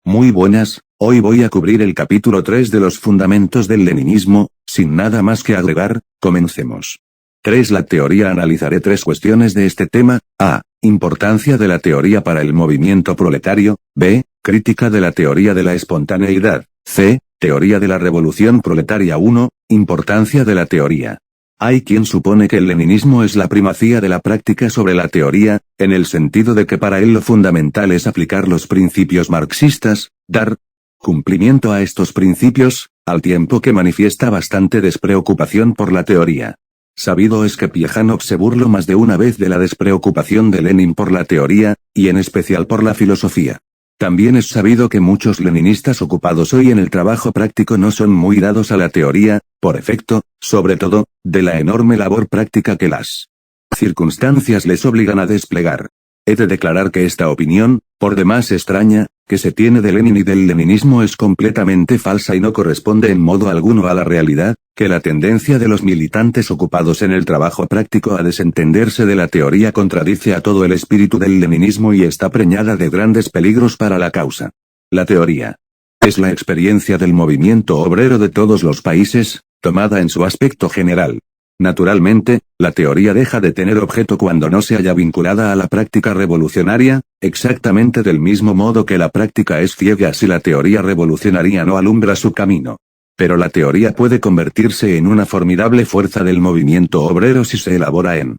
Muy buenas, hoy voy a cubrir el capítulo 3 de los fundamentos del leninismo. Sin nada más que agregar, comencemos. 3. La teoría. Analizaré 3 cuestiones de este tema. A. Importancia de la teoría para el movimiento proletario. B. Crítica de la teoría de la espontaneidad. C. Teoría de la revolución proletaria. 1. Importancia de la teoría. Hay quien supone que el leninismo es la primacía de la práctica sobre la teoría, en el sentido de que para él lo fundamental es aplicar los principios marxistas, dar cumplimiento a estos principios, al tiempo que manifiesta bastante despreocupación por la teoría. Sabido es que Plejánov se burló más de una vez de la despreocupación de Lenin por la teoría, y en especial por la filosofía. También es sabido que muchos leninistas ocupados hoy en el trabajo práctico no son muy dados a la teoría, por efecto, sobre todo, de la enorme labor práctica que las circunstancias les obligan a desplegar. He de declarar que esta opinión, por demás extraña, que se tiene de Lenin y del leninismo es completamente falsa y no corresponde en modo alguno a la realidad, que la tendencia de los militantes ocupados en el trabajo práctico a desentenderse de la teoría contradice a todo el espíritu del leninismo y está preñada de grandes peligros para la causa. La teoría es la experiencia del movimiento obrero de todos los países, tomada en su aspecto general. Naturalmente, la teoría deja de tener objeto cuando no se halla vinculada a la práctica revolucionaria, exactamente del mismo modo que la práctica es ciega si la teoría revolucionaria no alumbra su camino. Pero la teoría puede convertirse en una formidable fuerza del movimiento obrero si se elabora en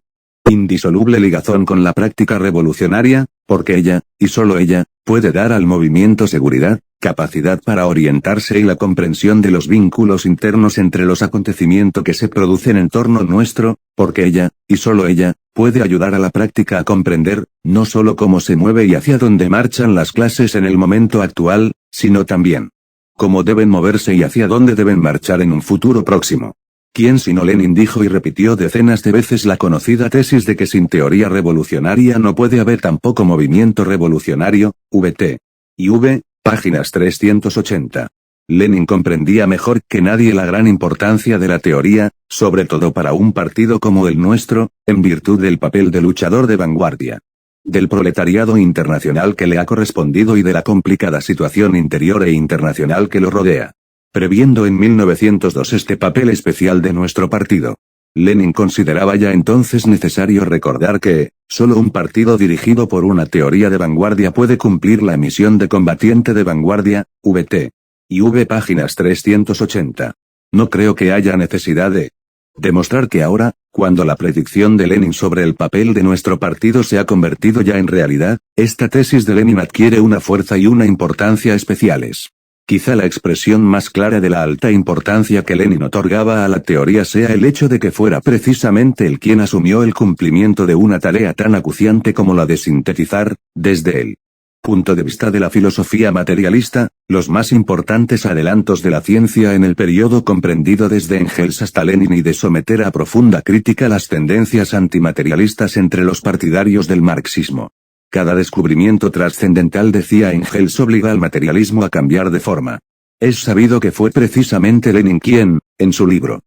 indisoluble ligazón con la práctica revolucionaria, porque ella, y solo ella, puede dar al movimiento seguridad, capacidad para orientarse y la comprensión de los vínculos internos entre los acontecimientos que se producen en torno nuestro, porque ella, y solo ella, puede ayudar a la práctica a comprender, no solo cómo se mueve y hacia dónde marchan las clases en el momento actual, sino también cómo deben moverse y hacia dónde deben marchar en un futuro próximo. ¿Quién sino Lenin dijo y repitió decenas de veces la conocida tesis de que sin teoría revolucionaria no puede haber tampoco movimiento revolucionario? VT. Y V, páginas 380. Lenin comprendía mejor que nadie la gran importancia de la teoría, sobre todo para un partido como el nuestro, en virtud del papel de luchador de vanguardia del proletariado internacional que le ha correspondido y de la complicada situación interior e internacional que lo rodea. Previendo en 1902 este papel especial de nuestro partido, Lenin consideraba ya entonces necesario recordar que, solo un partido dirigido por una teoría de vanguardia puede cumplir la misión de combatiente de vanguardia, VT. Y V páginas 380. No creo que haya necesidad de demostrar que ahora, cuando la predicción de Lenin sobre el papel de nuestro partido se ha convertido ya en realidad, esta tesis de Lenin adquiere una fuerza y una importancia especiales. Quizá la expresión más clara de la alta importancia que Lenin otorgaba a la teoría sea el hecho de que fuera precisamente él quien asumió el cumplimiento de una tarea tan acuciante como la de sintetizar, desde el punto de vista de la filosofía materialista, los más importantes adelantos de la ciencia en el periodo comprendido desde Engels hasta Lenin y de someter a profunda crítica las tendencias antimaterialistas entre los partidarios del marxismo. Cada descubrimiento trascendental, decía Engels, obliga al materialismo a cambiar de forma. Es sabido que fue precisamente Lenin quien, en su libro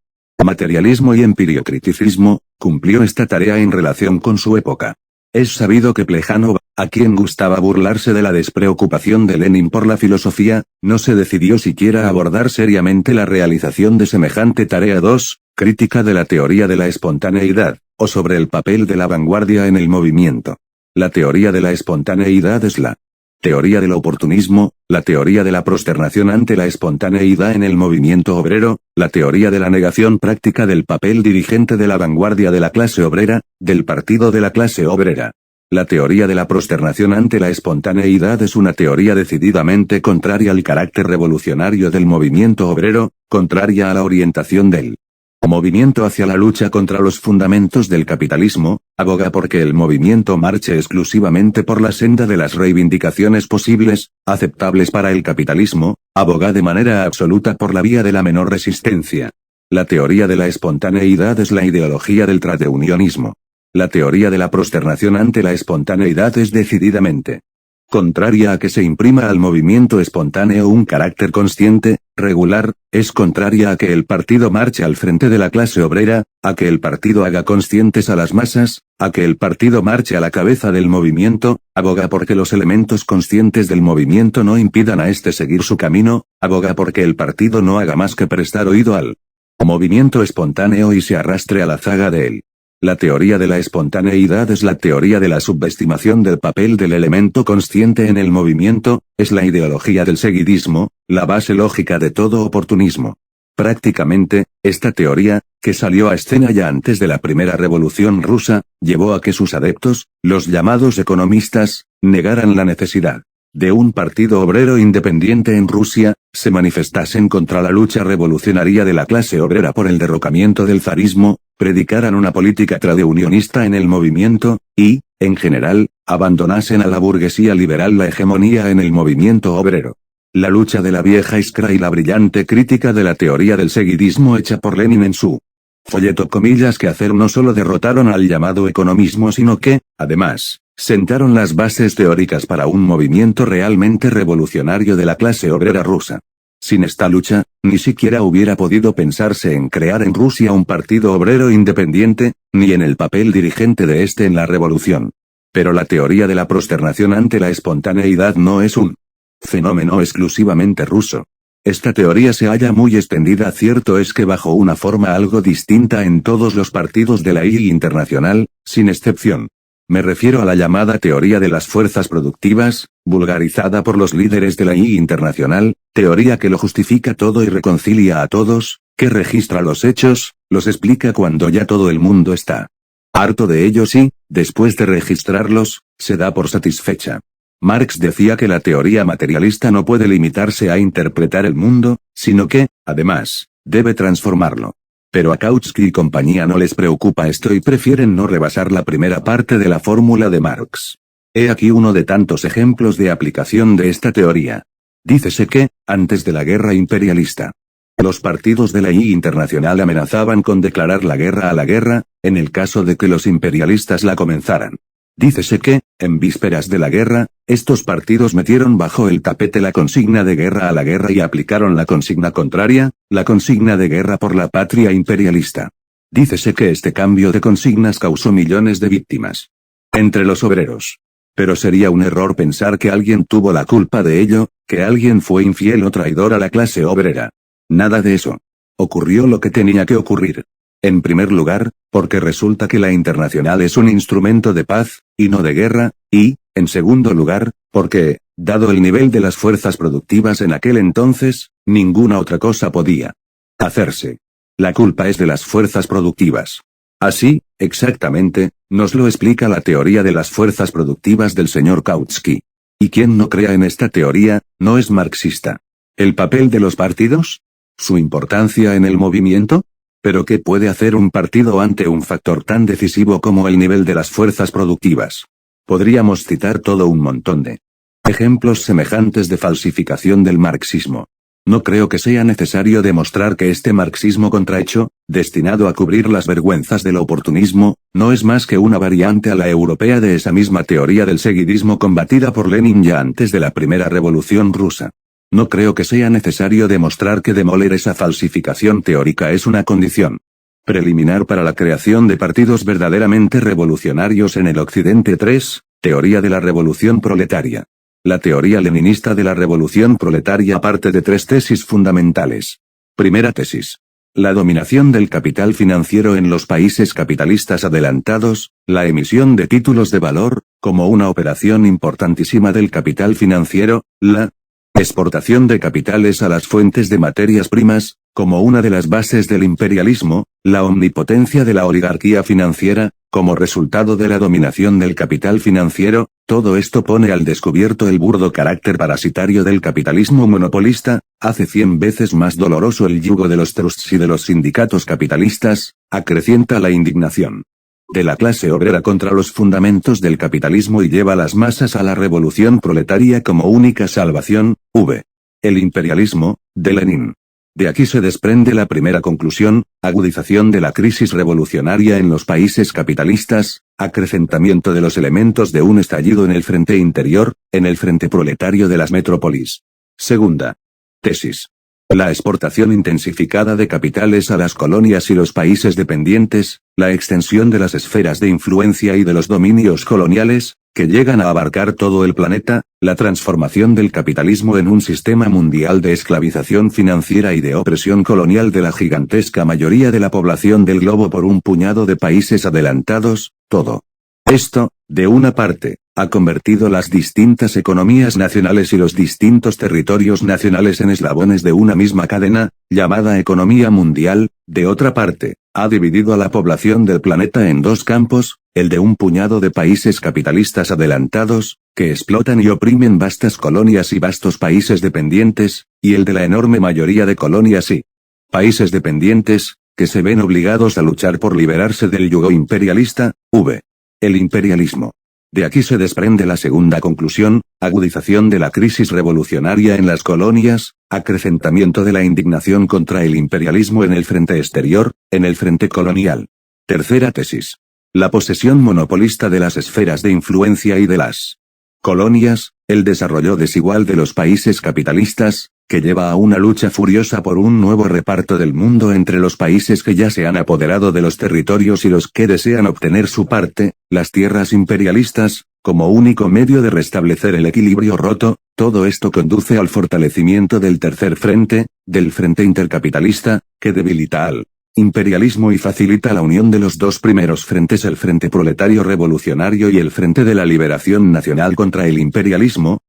Materialismo y empiriocriticismo, cumplió esta tarea en relación con su época. Es sabido que Plejánov, a quien gustaba burlarse de la despreocupación de Lenin por la filosofía, no se decidió siquiera a abordar seriamente la realización de semejante tarea. 2. Crítica de la teoría de la espontaneidad, o sobre el papel de la vanguardia en el movimiento. La teoría de la espontaneidad es la teoría del oportunismo, la teoría de la prosternación ante la espontaneidad en el movimiento obrero, la teoría de la negación práctica del papel dirigente de la vanguardia de la clase obrera, del partido de la clase obrera. La teoría de la prosternación ante la espontaneidad es una teoría decididamente contraria al carácter revolucionario del movimiento obrero, contraria a la orientación del movimiento hacia la lucha contra los fundamentos del capitalismo, aboga porque el movimiento marche exclusivamente por la senda de las reivindicaciones posibles, aceptables para el capitalismo, aboga de manera absoluta por la vía de la menor resistencia. La teoría de la espontaneidad es la ideología del tradeunionismo. La teoría de la prosternación ante la espontaneidad es decididamente contraria a que se imprima al movimiento espontáneo un carácter consciente, regular, es contraria a que el partido marche al frente de la clase obrera, a que el partido haga conscientes a las masas, a que el partido marche a la cabeza del movimiento, aboga porque los elementos conscientes del movimiento no impidan a éste seguir su camino, aboga porque el partido no haga más que prestar oído al movimiento espontáneo y se arrastre a la zaga de él. La teoría de la espontaneidad es la teoría de la subestimación del papel del elemento consciente en el movimiento, es la ideología del seguidismo, la base lógica de todo oportunismo. Prácticamente, esta teoría, que salió a escena ya antes de la primera revolución rusa, llevó a que sus adeptos, los llamados economistas, negaran la necesidad de un partido obrero independiente en Rusia, se manifestasen contra la lucha revolucionaria de la clase obrera por el derrocamiento del zarismo, predicaran una política tradeunionista en el movimiento, y, en general, abandonasen a la burguesía liberal la hegemonía en el movimiento obrero. La lucha de la vieja Iskra y la brillante crítica de la teoría del seguidismo hecha por Lenin en su folleto que hacer no solo derrotaron al llamado economismo sino que, además, sentaron las bases teóricas para un movimiento realmente revolucionario de la clase obrera rusa. Sin esta lucha, ni siquiera hubiera podido pensarse en crear en Rusia un partido obrero independiente, ni en el papel dirigente de este en la revolución. Pero la teoría de la prosternación ante la espontaneidad no es un fenómeno exclusivamente ruso. Esta teoría se halla muy extendida, cierto es que bajo una forma algo distinta en todos los partidos de la I Internacional, sin excepción. Me refiero a la llamada teoría de las fuerzas productivas, vulgarizada por los líderes de la I Internacional, teoría que lo justifica todo y reconcilia a todos, que registra los hechos, los explica cuando ya todo el mundo está harto de ellos y, después de registrarlos, se da por satisfecha. Marx decía que la teoría materialista no puede limitarse a interpretar el mundo, sino que, además, debe transformarlo. Pero a Kautsky y compañía no les preocupa esto y prefieren no rebasar la primera parte de la fórmula de Marx. He aquí uno de tantos ejemplos de aplicación de esta teoría. Dícese que, antes de la guerra imperialista, los partidos de la I Internacional amenazaban con declarar la guerra a la guerra, en el caso de que los imperialistas la comenzaran. Dícese que, en vísperas de la guerra, estos partidos metieron bajo el tapete la consigna de guerra a la guerra y aplicaron la consigna contraria, la consigna de guerra por la patria imperialista. Dícese que este cambio de consignas causó millones de víctimas entre los obreros. Pero sería un error pensar que alguien tuvo la culpa de ello, que alguien fue infiel o traidor a la clase obrera. Nada de eso. Ocurrió lo que tenía que ocurrir. En primer lugar, porque resulta que la Internacional es un instrumento de paz, y no de guerra, y, en segundo lugar, porque, dado el nivel de las fuerzas productivas en aquel entonces, ninguna otra cosa podía hacerse. La culpa es de las fuerzas productivas. Así, exactamente, nos lo explica la teoría de las fuerzas productivas del señor Kautsky. Y quien no crea en esta teoría, no es marxista. ¿El papel de los partidos? ¿Su importancia en el movimiento? ¿Pero qué puede hacer un partido ante un factor tan decisivo como el nivel de las fuerzas productivas? Podríamos citar todo un montón de ejemplos semejantes de falsificación del marxismo. No creo que sea necesario demostrar que este marxismo contrahecho, destinado a cubrir las vergüenzas del oportunismo, no es más que una variante a la europea de esa misma teoría del seguidismo combatida por Lenin ya antes de la primera revolución rusa. No creo que sea necesario demostrar que demoler esa falsificación teórica es una condición preliminar para la creación de partidos verdaderamente revolucionarios en el Occidente. 3. Teoría de la revolución proletaria. La teoría leninista de la revolución proletaria parte de tres tesis fundamentales. Primera tesis. La dominación del capital financiero en los países capitalistas adelantados, la emisión de títulos de valor, como una operación importantísima del capital financiero, la exportación de capitales a las fuentes de materias primas, como una de las bases del imperialismo, la omnipotencia de la oligarquía financiera, como resultado de la dominación del capital financiero, todo esto pone al descubierto el burdo carácter parasitario del capitalismo monopolista, hace 100 veces más doloroso el yugo de los trusts y de los sindicatos capitalistas, acrecienta la indignación de la clase obrera contra los fundamentos del capitalismo y lleva a las masas a la revolución proletaria como única salvación. El imperialismo, de Lenin. De aquí se desprende la primera conclusión, agudización de la crisis revolucionaria en los países capitalistas, acrecentamiento de los elementos de un estallido en el frente interior, en el frente proletario de las metrópolis. Segunda tesis. La exportación intensificada de capitales a las colonias y los países dependientes, la extensión de las esferas de influencia y de los dominios coloniales, que llegan a abarcar todo el planeta, la transformación del capitalismo en un sistema mundial de esclavización financiera y de opresión colonial de la gigantesca mayoría de la población del globo por un puñado de países adelantados, todo esto, de una parte, ha convertido las distintas economías nacionales y los distintos territorios nacionales en eslabones de una misma cadena, llamada economía mundial, de otra parte, ha dividido a la población del planeta en dos campos, el de un puñado de países capitalistas adelantados, que explotan y oprimen vastas colonias y vastos países dependientes, y el de la enorme mayoría de colonias y países dependientes, que se ven obligados a luchar por liberarse del yugo imperialista, el imperialismo. De aquí se desprende la segunda conclusión, agudización de la crisis revolucionaria en las colonias, acrecentamiento de la indignación contra el imperialismo en el frente exterior, en el frente colonial. Tercera tesis. La posesión monopolista de las esferas de influencia y de las colonias, el desarrollo desigual de los países capitalistas, que lleva a una lucha furiosa por un nuevo reparto del mundo entre los países que ya se han apoderado de los territorios y los que desean obtener su parte, las tierras imperialistas, como único medio de restablecer el equilibrio roto. Todo esto conduce al fortalecimiento del tercer frente, del frente intercapitalista, que debilita al imperialismo y facilita la unión de los dos primeros frentes, el frente proletario revolucionario y el frente de la liberación nacional contra el imperialismo,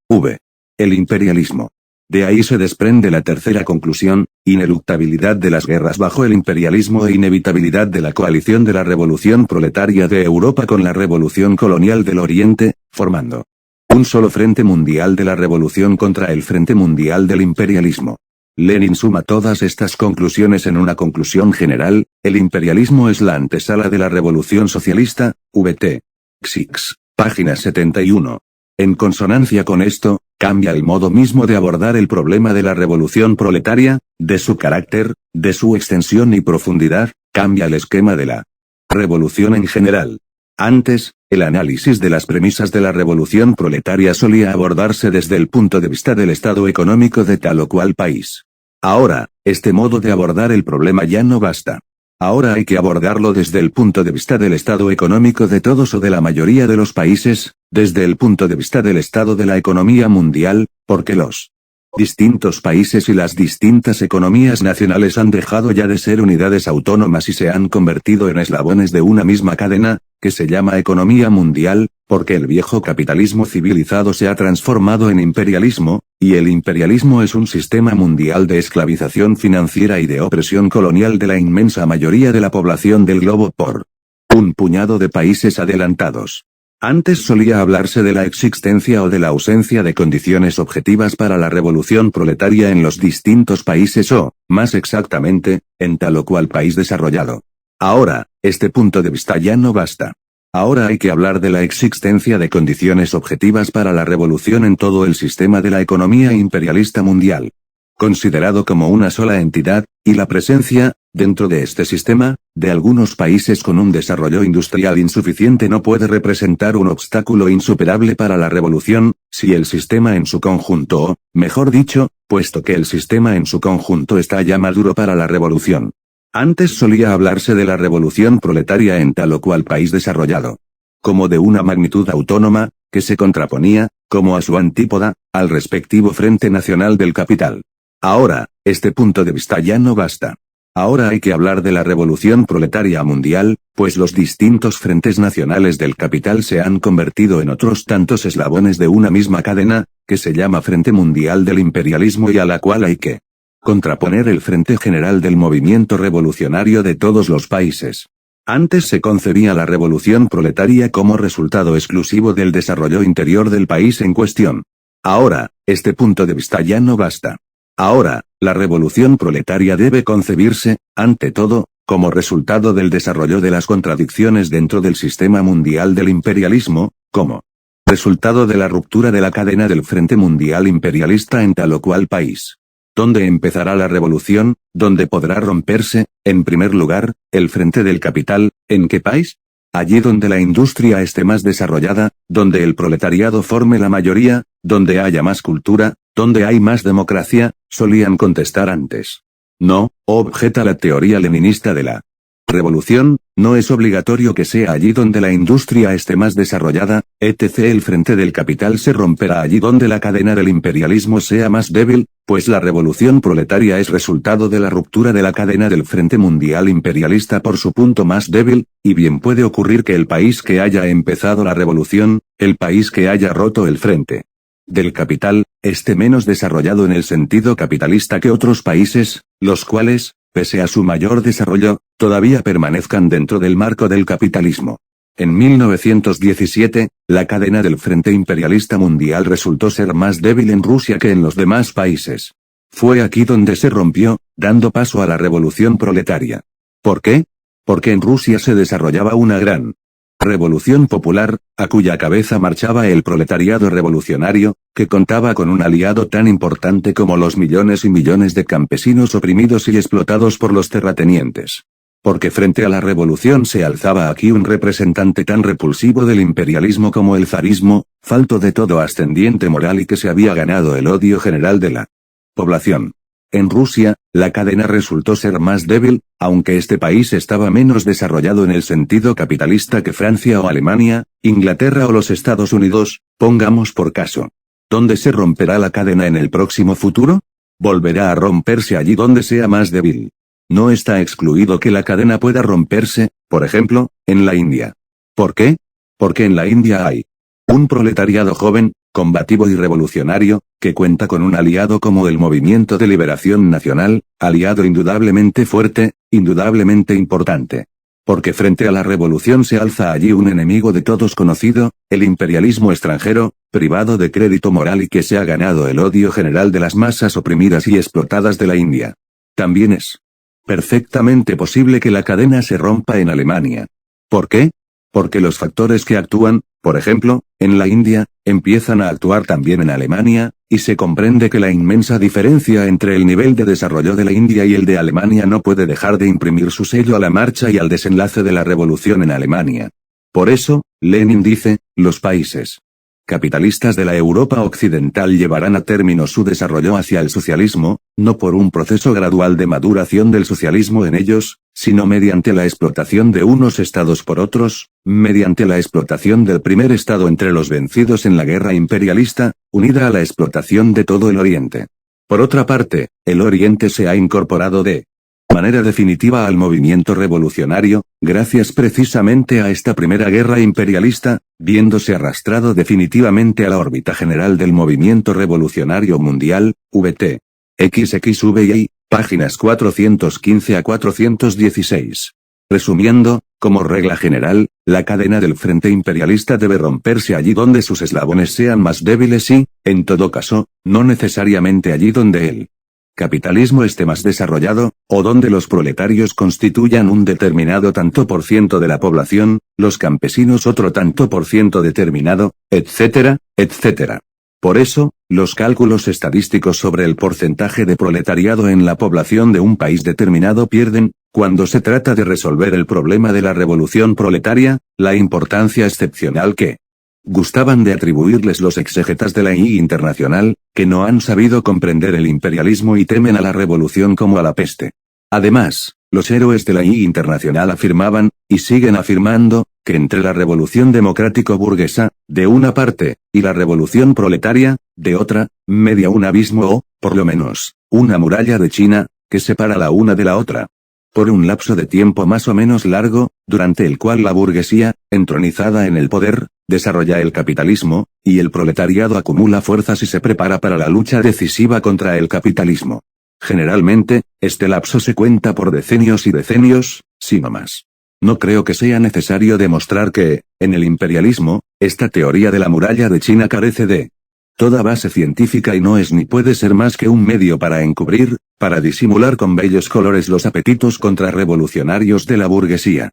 el imperialismo. De ahí se desprende la tercera conclusión, ineluctabilidad de las guerras bajo el imperialismo e inevitabilidad de la coalición de la revolución proletaria de Europa con la revolución colonial del Oriente, formando un solo frente mundial de la revolución contra el frente mundial del imperialismo. Lenin suma todas estas conclusiones en una conclusión general: el imperialismo es la antesala de la revolución socialista, VT. Xix. Página 71. En consonancia con esto, cambia el modo mismo de abordar el problema de la revolución proletaria, de su carácter, de su extensión y profundidad, cambia el esquema de la revolución en general. Antes, el análisis de las premisas de la revolución proletaria solía abordarse desde el punto de vista del estado económico de tal o cual país. Ahora, este modo de abordar el problema ya no basta. Ahora hay que abordarlo desde el punto de vista del estado económico de todos o de la mayoría de los países, desde el punto de vista del estado de la economía mundial, porque los distintos países y las distintas economías nacionales han dejado ya de ser unidades autónomas y se han convertido en eslabones de una misma cadena, que se llama economía mundial, porque el viejo capitalismo civilizado se ha transformado en imperialismo, y el imperialismo es un sistema mundial de esclavización financiera y de opresión colonial de la inmensa mayoría de la población del globo por un puñado de países adelantados. Antes solía hablarse de la existencia o de la ausencia de condiciones objetivas para la revolución proletaria en los distintos países o, más exactamente, en tal o cual país desarrollado. Ahora, este punto de vista ya no basta. Ahora hay que hablar de la existencia de condiciones objetivas para la revolución en todo el sistema de la economía imperialista mundial, considerado como una sola entidad, y la presencia, dentro de este sistema, de algunos países con un desarrollo industrial insuficiente no puede representar un obstáculo insuperable para la revolución, si el sistema en su conjunto o, mejor dicho, puesto que el sistema en su conjunto está ya maduro para la revolución. Antes solía hablarse de la revolución proletaria en tal o cual país desarrollado, como de una magnitud autónoma, que se contraponía, como a su antípoda, al respectivo Frente Nacional del Capital. Ahora, este punto de vista ya no basta. Ahora hay que hablar de la revolución proletaria mundial, pues los distintos frentes nacionales del capital se han convertido en otros tantos eslabones de una misma cadena, que se llama Frente Mundial del Imperialismo y a la cual hay que contraponer el frente general del movimiento revolucionario de todos los países. Antes se concebía la revolución proletaria como resultado exclusivo del desarrollo interior del país en cuestión. Ahora, este punto de vista ya no basta. Ahora, la revolución proletaria debe concebirse, ante todo, como resultado del desarrollo de las contradicciones dentro del sistema mundial del imperialismo, como resultado de la ruptura de la cadena del Frente Mundial Imperialista en tal o cual país. ¿Dónde empezará la revolución? ¿Dónde podrá romperse, en primer lugar, el frente del capital? ¿En qué país? allí donde la industria esté más desarrollada, donde el proletariado forme la mayoría, donde haya más cultura, donde hay más democracia, solían contestar antes. No, objeta la teoría leninista de la revolución, no es obligatorio que sea allí donde la industria esté más desarrollada, etc. El frente del capital se romperá allí donde la cadena del imperialismo sea más débil, pues la revolución proletaria es resultado de la ruptura de la cadena del frente mundial imperialista por su punto más débil, y bien puede ocurrir que el país que haya empezado la revolución, el país que haya roto el frente del capital, esté menos desarrollado en el sentido capitalista que otros países, los cuales, pese a su mayor desarrollo, todavía permanezcan dentro del marco del capitalismo. En 1917, la cadena del frente imperialista mundial resultó ser más débil en Rusia que en los demás países. Fue aquí donde se rompió, dando paso a la revolución proletaria. ¿Por qué? Porque en Rusia se desarrollaba una gran revolución popular, a cuya cabeza marchaba el proletariado revolucionario, que contaba con un aliado tan importante como los millones y millones de campesinos oprimidos y explotados por los terratenientes. Porque frente a la revolución se alzaba aquí un representante tan repulsivo del imperialismo como el zarismo, falto de todo ascendiente moral y que se había ganado el odio general de la población. En Rusia, la cadena resultó ser más débil, aunque este país estaba menos desarrollado en el sentido capitalista que Francia o Alemania, Inglaterra o los Estados Unidos, pongamos por caso. ¿Dónde se romperá la cadena en el próximo futuro? Volverá a romperse allí donde sea más débil. No está excluido que la cadena pueda romperse, por ejemplo, en la India. ¿Por qué? Porque en la India hay un proletariado joven, combativo y revolucionario, que cuenta con un aliado como el Movimiento de Liberación Nacional, aliado indudablemente fuerte, indudablemente importante. Porque frente a la revolución se alza allí un enemigo de todos conocido, el imperialismo extranjero, privado de crédito moral y que se ha ganado el odio general de las masas oprimidas y explotadas de la India. También es perfectamente posible que la cadena se rompa en Alemania. ¿Por qué? Porque los factores que actúan, por ejemplo, en la India, empiezan a actuar también en Alemania, y se comprende que la inmensa diferencia entre el nivel de desarrollo de la India y el de Alemania no puede dejar de imprimir su sello a la marcha y al desenlace de la revolución en Alemania. Por eso, Lenin dice, los países capitalistas de la Europa occidental llevarán a término su desarrollo hacia el socialismo, no por un proceso gradual de maduración del socialismo en ellos, sino mediante la explotación de unos estados por otros, mediante la explotación del primer estado entre los vencidos en la guerra imperialista, unida a la explotación de todo el Oriente. Por otra parte, el Oriente se ha incorporado de manera definitiva al movimiento revolucionario, gracias precisamente a esta primera guerra imperialista, viéndose arrastrado definitivamente a la órbita general del movimiento revolucionario mundial, VT. XXVI, páginas 415 a 416. Resumiendo, como regla general, la cadena del frente imperialista debe romperse allí donde sus eslabones sean más débiles y, en todo caso, no necesariamente allí donde el capitalismo esté más desarrollado, o donde los proletarios constituyan un determinado tanto por ciento de la población, los campesinos otro tanto por ciento determinado, etcétera, etcétera. Por eso, los cálculos estadísticos sobre el porcentaje de proletariado en la población de un país determinado pierden, cuando se trata de resolver el problema de la revolución proletaria, la importancia excepcional que gustaban de atribuirles los exégetas de la I internacional, que no han sabido comprender el imperialismo y temen a la revolución como a la peste. Además, los héroes de la I internacional afirmaban, y siguen afirmando, que entre la revolución democrático-burguesa, de una parte, y la revolución proletaria, de otra, media un abismo o, por lo menos, una muralla de China, que separa la una de la otra. Por un lapso de tiempo más o menos largo, durante el cual la burguesía, entronizada en el poder, desarrolla el capitalismo, y el proletariado acumula fuerzas y se prepara para la lucha decisiva contra el capitalismo. Generalmente, este lapso se cuenta por decenios y decenios, si no más. No creo que sea necesario demostrar que, en el imperialismo, esta teoría de la muralla de China carece de toda base científica y no es ni puede ser más que un medio para encubrir, para disimular con bellos colores los apetitos contrarrevolucionarios de la burguesía.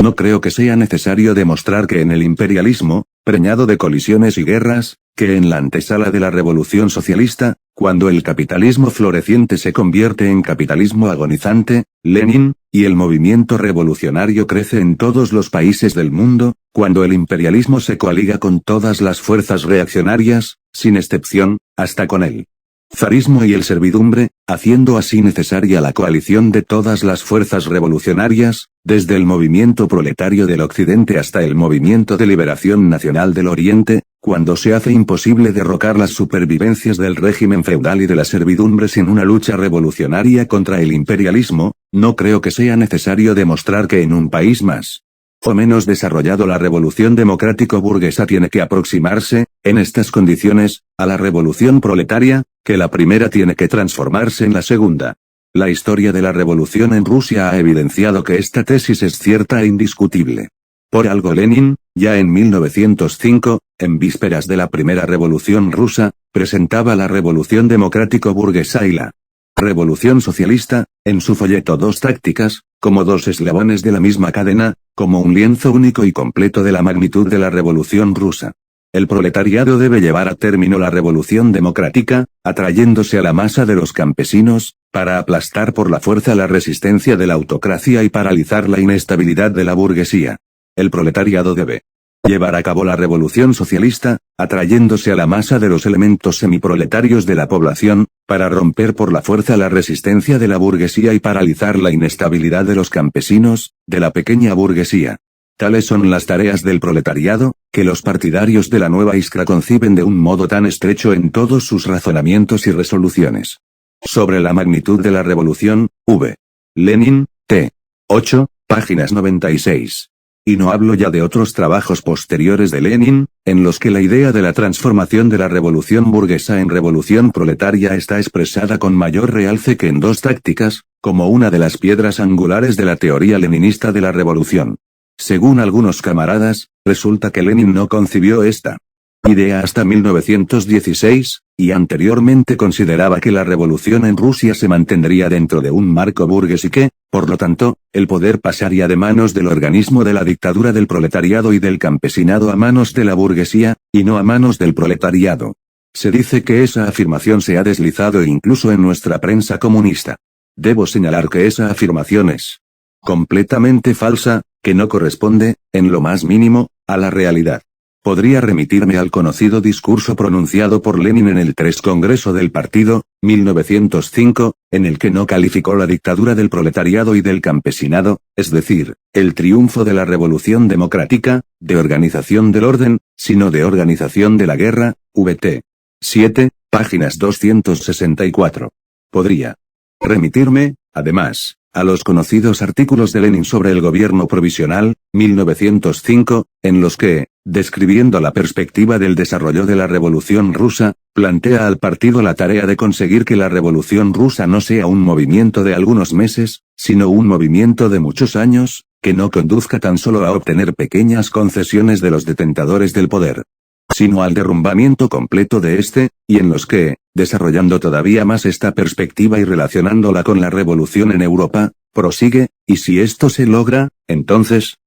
No creo que sea necesario demostrar que en el imperialismo, preñado de colisiones y guerras, que en la antesala de la revolución socialista, cuando el capitalismo floreciente se convierte en capitalismo agonizante, Lenin, y el movimiento revolucionario crece en todos los países del mundo, cuando el imperialismo se coaliga con todas las fuerzas reaccionarias, sin excepción, hasta con el zarismo y el servidumbre, haciendo así necesaria la coalición de todas las fuerzas revolucionarias, desde el movimiento proletario del Occidente hasta el movimiento de liberación nacional del Oriente, cuando se hace imposible derrocar las supervivencias del régimen feudal y de la servidumbre sin una lucha revolucionaria contra el imperialismo, no creo que sea necesario demostrar que en un país más o menos desarrollado la revolución democrático-burguesa tiene que aproximarse, en estas condiciones, a la revolución proletaria, que la primera tiene que transformarse en la segunda. La historia de la revolución en Rusia ha evidenciado que esta tesis es cierta e indiscutible. Por algo Lenin, ya en 1905, en vísperas de la primera revolución rusa, presentaba la revolución democrático-burguesa y la revolución socialista, en su folleto Dos tácticas, como dos eslabones de la misma cadena, como un lienzo único y completo de la magnitud de la revolución rusa. El proletariado debe llevar a término la revolución democrática, atrayéndose a la masa de los campesinos, para aplastar por la fuerza la resistencia de la autocracia y paralizar la inestabilidad de la burguesía. El proletariado debe llevar a cabo la revolución socialista, atrayéndose a la masa de los elementos semiproletarios de la población, para romper por la fuerza la resistencia de la burguesía y paralizar la inestabilidad de los campesinos, de la pequeña burguesía. Tales son las tareas del proletariado, que los partidarios de la nueva Iskra conciben de un modo tan estrecho en todos sus razonamientos y resoluciones. Sobre la magnitud de la revolución, V. Lenin, t. 8, páginas 96. Y no hablo ya de otros trabajos posteriores de Lenin, en los que la idea de la transformación de la revolución burguesa en revolución proletaria está expresada con mayor realce que en Dos tácticas, como una de las piedras angulares de la teoría leninista de la revolución. Según algunos camaradas, resulta que Lenin no concibió esta idea hasta 1916, y anteriormente consideraba que la revolución en Rusia se mantendría dentro de un marco burgués y que, por lo tanto, el poder pasaría de manos del organismo de la dictadura del proletariado y del campesinado a manos de la burguesía, y no a manos del proletariado. Se dice que esa afirmación se ha deslizado incluso en nuestra prensa comunista. Debo señalar que esa afirmación es completamente falsa, que no corresponde, en lo más mínimo, a la realidad. Podría remitirme al conocido discurso pronunciado por Lenin en el 3 Congreso del Partido, 1905, en el que no calificó la dictadura del proletariado y del campesinado, es decir, el triunfo de la revolución democrática, de organización del orden, sino de organización de la guerra, VT. 7, páginas 264. Podría remitirme, además, a los conocidos artículos de Lenin sobre el gobierno provisional, 1905, en los que, describiendo la perspectiva del desarrollo de la revolución rusa, plantea al partido la tarea de conseguir que la revolución rusa no sea un movimiento de algunos meses, sino un movimiento de muchos años, que no conduzca tan solo a obtener pequeñas concesiones de los detentadores del poder, sino al derrumbamiento completo de este, y en los que, desarrollando todavía más esta perspectiva y relacionándola con la revolución en Europa, prosigue, y si esto se logra, entonces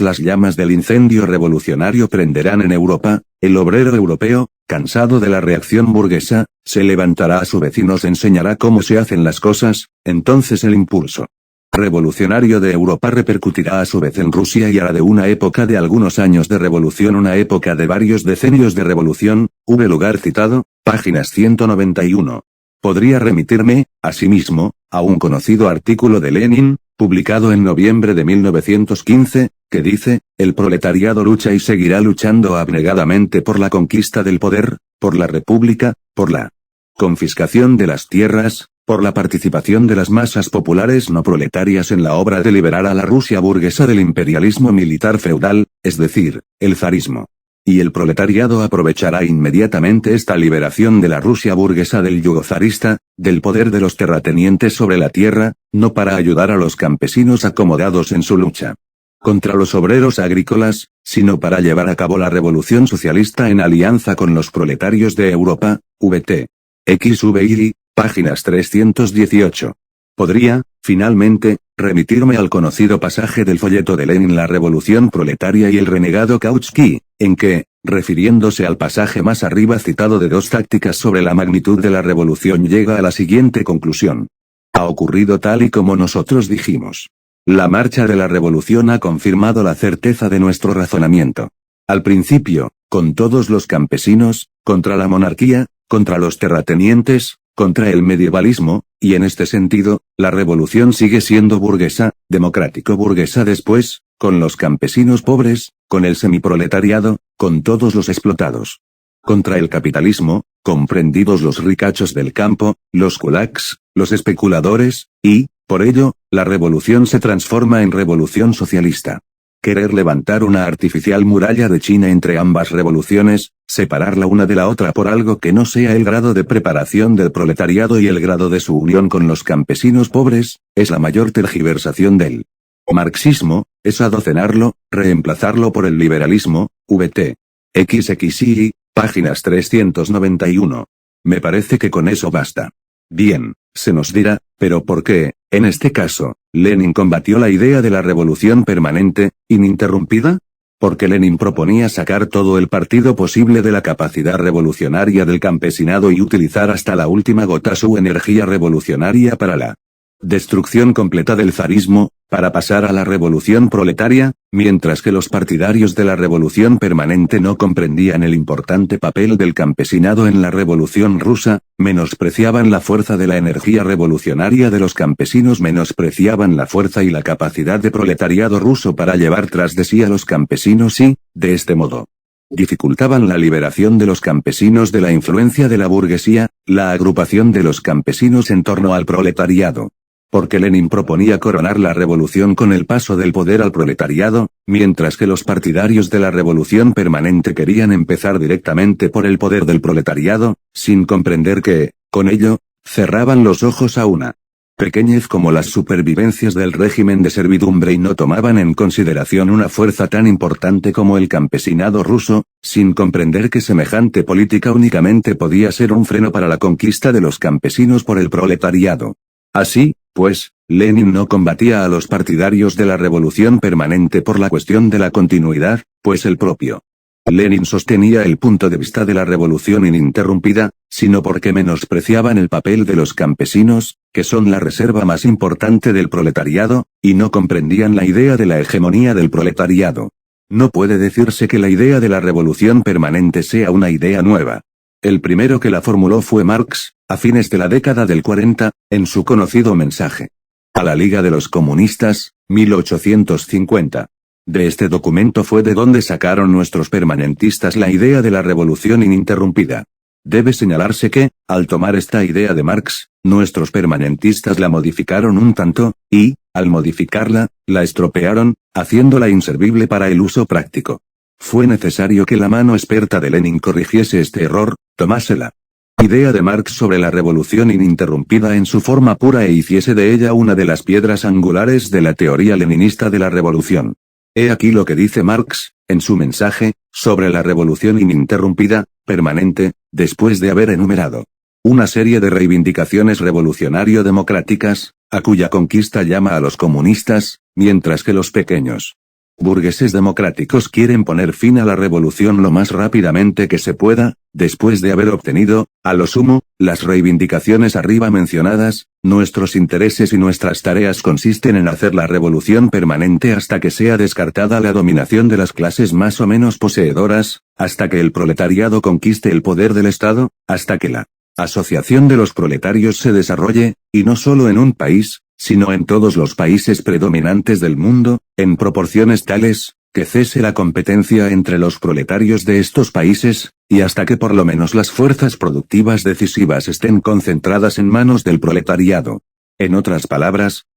las llamas del incendio revolucionario prenderán en Europa, el obrero europeo, cansado de la reacción burguesa, se levantará a su vez y nos enseñará cómo se hacen las cosas, entonces el impulso revolucionario de Europa repercutirá a su vez en Rusia y hará de una época de algunos años de revolución una época de varios decenios de revolución, v. lugar citado, páginas 191. Podría remitirme, asimismo, a un conocido artículo de Lenin, publicado en noviembre de 1915, que dice, el proletariado lucha y seguirá luchando abnegadamente por la conquista del poder, por la república, por la confiscación de las tierras, por la participación de las masas populares no proletarias en la obra de liberar a la Rusia burguesa del imperialismo militar feudal, es decir, el zarismo. Y el proletariado aprovechará inmediatamente esta liberación de la Rusia burguesa del yugo zarista, del poder de los terratenientes sobre la tierra, no para ayudar a los campesinos acomodados en su lucha contra los obreros agrícolas, sino para llevar a cabo la revolución socialista en alianza con los proletarios de Europa, VT. XVII, páginas 318. Podría, finalmente, remitirme al conocido pasaje del folleto de Lenin La revolución proletaria y el renegado Kautsky, en que, refiriéndose al pasaje más arriba citado de dos tácticas sobre la magnitud de la revolución, llega a la siguiente conclusión. Ha ocurrido tal y como nosotros dijimos. La marcha de la revolución ha confirmado la certeza de nuestro razonamiento. Al principio, con todos los campesinos, contra la monarquía, contra los terratenientes, contra el medievalismo, y en este sentido, la revolución sigue siendo burguesa, democrático-burguesa después, con los campesinos pobres, con el semiproletariado, con todos los explotados. Contra el capitalismo, comprendidos los ricachos del campo, los kulaks, los especuladores, y, por ello, la revolución se transforma en revolución socialista. Querer levantar una artificial muralla de China entre ambas revoluciones, separarla una de la otra por algo que no sea el grado de preparación del proletariado y el grado de su unión con los campesinos pobres, es la mayor tergiversación del marxismo, es adocenarlo, reemplazarlo por el liberalismo, vt. XXI, páginas 391. Me parece que con eso basta. Bien, se nos dirá, pero ¿por qué, en este caso, Lenin combatió la idea de la revolución permanente, ininterrumpida? Porque Lenin proponía sacar todo el partido posible de la capacidad revolucionaria del campesinado y utilizar hasta la última gota su energía revolucionaria para la destrucción completa del zarismo, para pasar a la revolución proletaria, mientras que los partidarios de la revolución permanente no comprendían el importante papel del campesinado en la revolución rusa, menospreciaban la fuerza de la energía revolucionaria de los campesinos, menospreciaban la fuerza y la capacidad de proletariado ruso para llevar tras de sí a los campesinos y, de este modo, dificultaban la liberación de los campesinos de la influencia de la burguesía, la agrupación de los campesinos en torno al proletariado. Porque Lenin proponía coronar la revolución con el paso del poder al proletariado, mientras que los partidarios de la revolución permanente querían empezar directamente por el poder del proletariado, sin comprender que, con ello, cerraban los ojos a una pequeñez como las supervivencias del régimen de servidumbre y no tomaban en consideración una fuerza tan importante como el campesinado ruso, sin comprender que semejante política únicamente podía ser un freno para la conquista de los campesinos por el proletariado. Así, pues, Lenin no combatía a los partidarios de la revolución permanente por la cuestión de la continuidad, pues el propio Lenin sostenía el punto de vista de la revolución ininterrumpida, sino porque menospreciaban el papel de los campesinos, que son la reserva más importante del proletariado, y no comprendían la idea de la hegemonía del proletariado. No puede decirse que la idea de la revolución permanente sea una idea nueva. El primero que la formuló fue Marx, a fines de la década del 40, en su conocido mensaje a la Liga de los Comunistas, 1850. De este documento fue de donde sacaron nuestros permanentistas la idea de la revolución ininterrumpida. Debe señalarse que, al tomar esta idea de Marx, nuestros permanentistas la modificaron un tanto, y, al modificarla, la estropearon, haciéndola inservible para el uso práctico. Fue necesario que la mano experta de Lenin corrigiese este error, tomase la idea de Marx sobre la revolución ininterrumpida en su forma pura e hiciese de ella una de las piedras angulares de la teoría leninista de la revolución. He aquí lo que dice Marx, en su mensaje, sobre la revolución ininterrumpida, permanente, después de haber enumerado una serie de reivindicaciones revolucionario-democráticas, a cuya conquista llama a los comunistas, mientras que los pequeños burgueses democráticos quieren poner fin a la revolución lo más rápidamente que se pueda, después de haber obtenido, a lo sumo, las reivindicaciones arriba mencionadas. Nuestros intereses y nuestras tareas consisten en hacer la revolución permanente hasta que sea descartada la dominación de las clases más o menos poseedoras, hasta que el proletariado conquiste el poder del Estado, hasta que la asociación de los proletarios se desarrolle, y no solo en un país, sino en todos los países predominantes del mundo, en proporciones tales, que cese la competencia entre los proletarios de estos países, y hasta que por lo menos las fuerzas productivas decisivas estén concentradas en manos del proletariado. En otras palabras,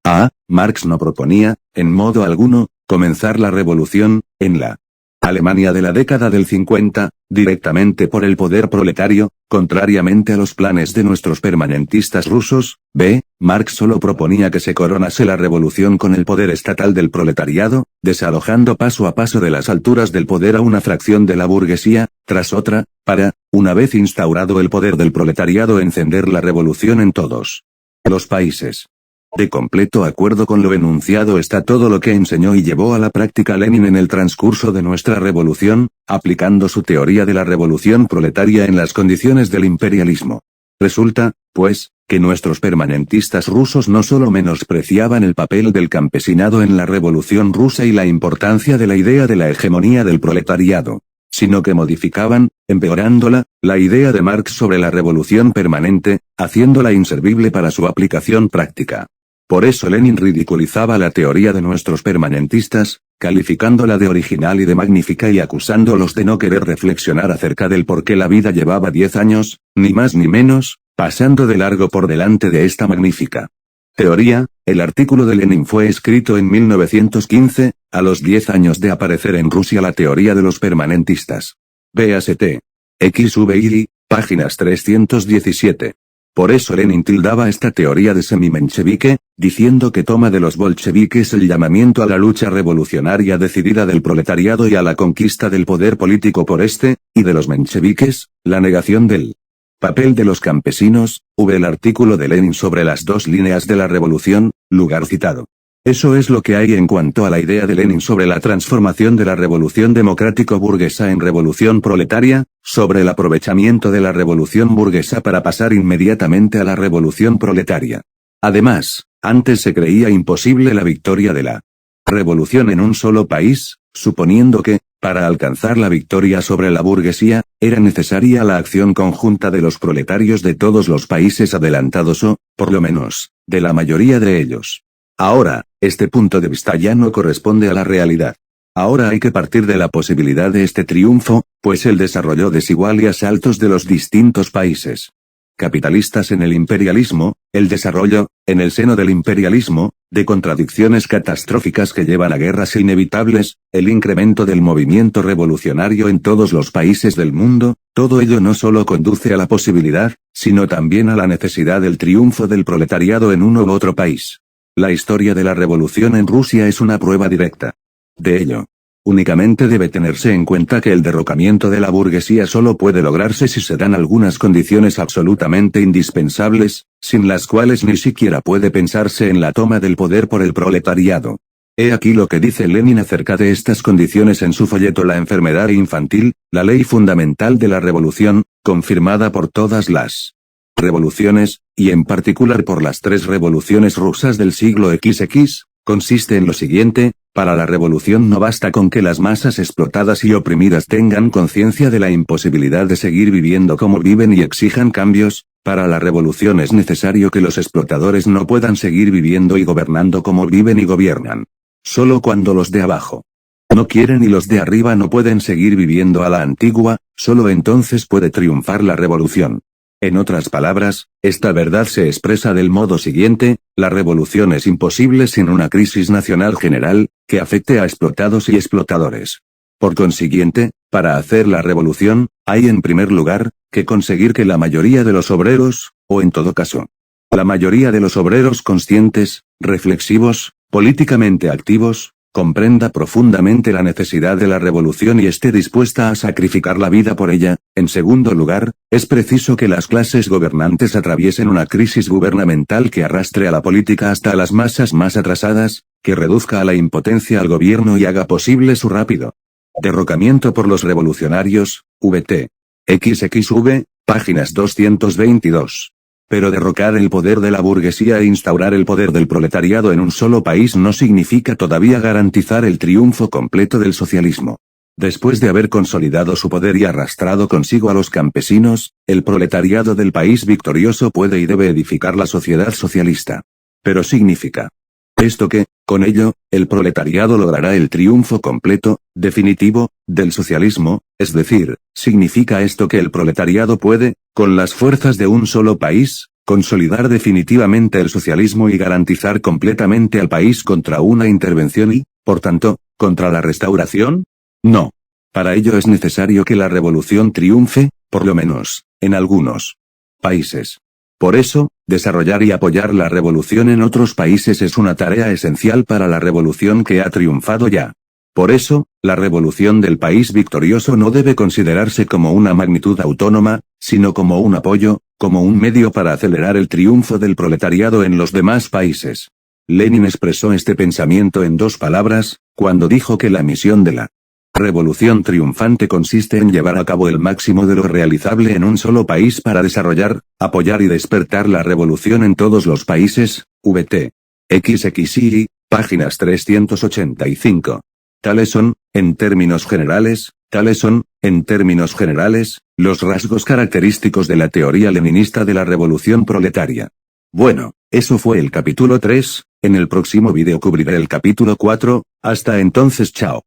Marx no proponía, en modo alguno, comenzar la revolución, en la Alemania de la década del 50, directamente por el poder proletario, contrariamente a los planes de nuestros permanentistas rusos. Marx solo proponía que se coronase la revolución con el poder estatal del proletariado, desalojando paso a paso de las alturas del poder a una fracción de la burguesía, tras otra, para, una vez instaurado el poder del proletariado, encender la revolución en todos los países. De completo acuerdo con lo enunciado está todo lo que enseñó y llevó a la práctica Lenin en el transcurso de nuestra revolución, aplicando su teoría de la revolución proletaria en las condiciones del imperialismo. Resulta, pues, que nuestros permanentistas rusos no solo menospreciaban el papel del campesinado en la revolución rusa y la importancia de la idea de la hegemonía del proletariado, sino que modificaban, empeorándola, la idea de Marx sobre la revolución permanente, haciéndola inservible para su aplicación práctica. Por eso Lenin ridiculizaba la teoría de nuestros permanentistas, calificándola de original y de magnífica y acusándolos de no querer reflexionar acerca del por qué la vida llevaba 10 años, ni más ni menos, pasando de largo por delante de esta magnífica teoría. El artículo de Lenin fue escrito en 1915, a los 10 años de aparecer en Rusia la teoría de los permanentistas. Véase XVII, páginas 317. Por eso Lenin tildaba esta teoría de semi-menchevique, diciendo que toma de los bolcheviques el llamamiento a la lucha revolucionaria decidida del proletariado y a la conquista del poder político por este, y de los mencheviques, la negación del papel de los campesinos. El artículo de Lenin sobre las dos líneas de la revolución, lugar citado. Eso es lo que hay en cuanto a la idea de Lenin sobre la transformación de la revolución democrático-burguesa en revolución proletaria, sobre el aprovechamiento de la revolución burguesa para pasar inmediatamente a la revolución proletaria. Además, antes se creía imposible la victoria de la revolución en un solo país, suponiendo que, para alcanzar la victoria sobre la burguesía, era necesaria la acción conjunta de los proletarios de todos los países adelantados o, por lo menos, de la mayoría de ellos. Ahora, este punto de vista ya no corresponde a la realidad. Ahora hay que partir de la posibilidad de este triunfo, pues el desarrollo desigual y a saltos de los distintos países capitalistas en el imperialismo, el desarrollo, en el seno del imperialismo, de contradicciones catastróficas que llevan a guerras inevitables, el incremento del movimiento revolucionario en todos los países del mundo, todo ello no solo conduce a la posibilidad, sino también a la necesidad del triunfo del proletariado en uno u otro país. La historia de la revolución en Rusia es una prueba directa de ello. Únicamente debe tenerse en cuenta que el derrocamiento de la burguesía solo puede lograrse si se dan algunas condiciones absolutamente indispensables, sin las cuales ni siquiera puede pensarse en la toma del poder por el proletariado. He aquí lo que dice Lenin acerca de estas condiciones en su folleto La enfermedad infantil, la ley fundamental de la revolución, confirmada por todas las revoluciones, y en particular por las tres revoluciones rusas del siglo XX, consiste en lo siguiente: para la revolución no basta con que las masas explotadas y oprimidas tengan conciencia de la imposibilidad de seguir viviendo como viven y exijan cambios, para la revolución es necesario que los explotadores no puedan seguir viviendo y gobernando como viven y gobiernan. Solo cuando los de abajo no quieren y los de arriba no pueden seguir viviendo a la antigua, solo entonces puede triunfar la revolución. En otras palabras, esta verdad se expresa del modo siguiente: la revolución es imposible sin una crisis nacional general, que afecte a explotados y explotadores. Por consiguiente, para hacer la revolución, hay en primer lugar, que conseguir que la mayoría de los obreros, o en todo caso, la mayoría de los obreros conscientes, reflexivos, políticamente activos, comprenda profundamente la necesidad de la revolución y esté dispuesta a sacrificar la vida por ella. En segundo lugar, es preciso que las clases gobernantes atraviesen una crisis gubernamental que arrastre a la política hasta las masas más atrasadas, que reduzca a la impotencia al gobierno y haga posible su rápido derrocamiento por los revolucionarios. VT. XXV, páginas 222. Pero derrocar el poder de la burguesía e instaurar el poder del proletariado en un solo país no significa todavía garantizar el triunfo completo del socialismo. Después de haber consolidado su poder y arrastrado consigo a los campesinos, el proletariado del país victorioso puede y debe edificar la sociedad socialista. Pero significa esto que, con ello, el proletariado logrará el triunfo completo, definitivo, del socialismo, es decir, significa esto que el proletariado puede, con las fuerzas de un solo país, consolidar definitivamente el socialismo y garantizar completamente al país contra una intervención y, por tanto, contra la restauración? No. Para ello es necesario que la revolución triunfe, por lo menos, en algunos países. Por eso, desarrollar y apoyar la revolución en otros países es una tarea esencial para la revolución que ha triunfado ya. Por eso, la revolución del país victorioso no debe considerarse como una magnitud autónoma, sino como un apoyo, como un medio para acelerar el triunfo del proletariado en los demás países. Lenin expresó este pensamiento en dos palabras, cuando dijo que la misión de la revolución triunfante consiste en llevar a cabo el máximo de lo realizable en un solo país para desarrollar, apoyar y despertar la revolución en todos los países. VT. XXI, páginas 385. Tales son, en términos generales, los rasgos característicos de la teoría leninista de la revolución proletaria. Bueno, eso fue el capítulo 3, en el próximo vídeo cubriré el capítulo 4, hasta entonces chao.